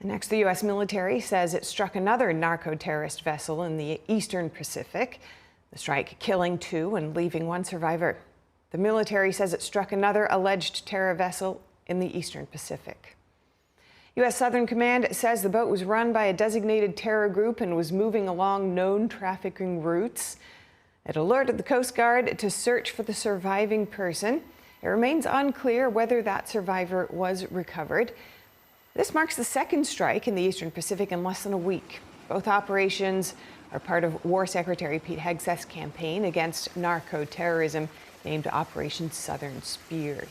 Next, the U.S. military says it struck another narco-terrorist vessel in the eastern Pacific. The strike killing 2 and leaving 1 survivor. The military says it struck another alleged terror vessel in the eastern Pacific. U.S. Southern Command says the boat was run by a designated terror group and was moving along known trafficking routes. It alerted the Coast Guard to search for the surviving person. It remains unclear whether that survivor was recovered. This marks the 2nd strike in the eastern Pacific in less than a week. Both operations are part of War Secretary Pete Hegseth's campaign against narco-terrorism named Operation Southern Spear.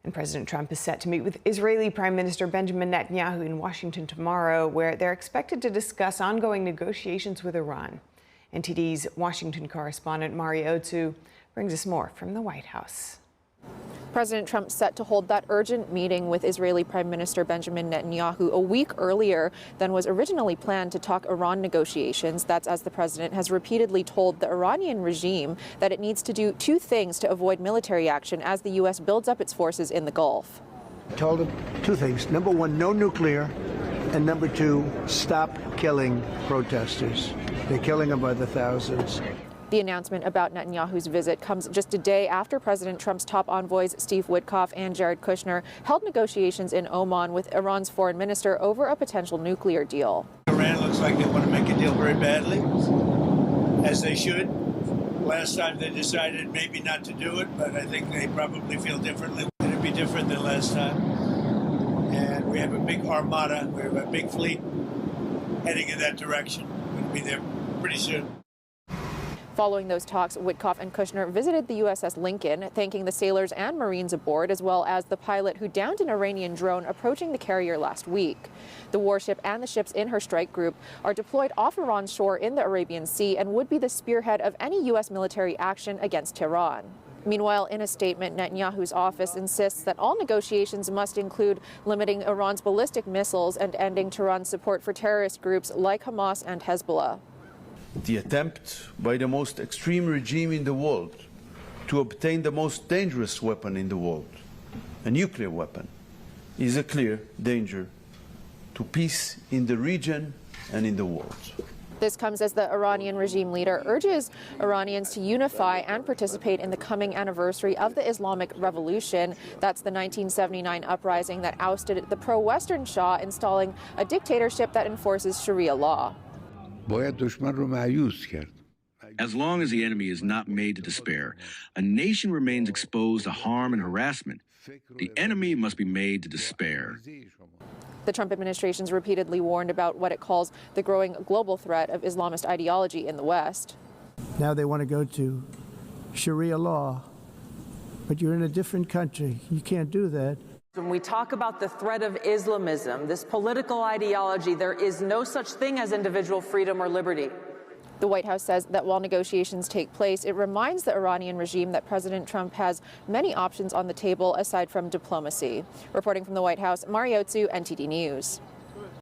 And President Trump is set to meet with Israeli Prime Minister Benjamin Netanyahu in Washington tomorrow, where they're expected to discuss ongoing negotiations with Iran. NTD's Washington correspondent Mari Otsu brings us more from the White House. President Trump set to hold that urgent meeting with Israeli Prime Minister Benjamin Netanyahu a week earlier than was originally planned to talk Iran negotiations. That's as the president has repeatedly told the Iranian regime that it needs to do 2 things to avoid military action as the U.S. builds up its forces in the Gulf. I told him 2 things. Number 1, no nuclear. And number 2, stop killing protesters. They're killing them by the thousands. The announcement about Netanyahu's visit comes just a day after President Trump's top envoys Steve Witkoff and Jared Kushner held negotiations in Oman with Iran's foreign minister over a potential nuclear deal. Iran looks like they want to make a deal very badly, as they should. Last time they decided maybe not to do it, but I think they probably feel differently. It'll be different than last time. And we have a big armada, we have a big fleet heading in that direction. We'll be there pretty soon. Following those talks, Witkoff and Kushner visited the USS Lincoln, thanking the sailors and Marines aboard, as well as the pilot who downed an Iranian drone approaching the carrier last week. The warship and the ships in her strike group are deployed off Iran's shore in the Arabian Sea and would be the spearhead of any U.S. military action against Tehran. Meanwhile, in a statement, Netanyahu's office insists that all negotiations must include limiting Iran's ballistic missiles and ending Tehran's support for terrorist groups like Hamas and Hezbollah. The attempt by the most extreme regime in the world to obtain the most dangerous weapon in the world, a nuclear weapon, is a clear danger to peace in the region and in the world. This comes as the Iranian regime leader urges Iranians to unify and participate in the coming anniversary of the Islamic Revolution. That's the 1979 uprising that ousted the pro-Western Shah, installing a dictatorship that enforces Sharia law. As long as the enemy is not made to despair, a nation remains exposed to harm and harassment. The enemy must be made to despair. The Trump administration's repeatedly warned about what it calls the growing global threat of Islamist ideology in the West. Now they want to go to Sharia law, but you're in a different country. You can't do that. When we talk about the threat of Islamism, this political ideology, there is no such thing as individual freedom or liberty. The White House says that while negotiations take place, it reminds the Iranian regime that President Trump has many options on the table aside from diplomacy. Reporting from the White House, Mari Otsu, NTD News.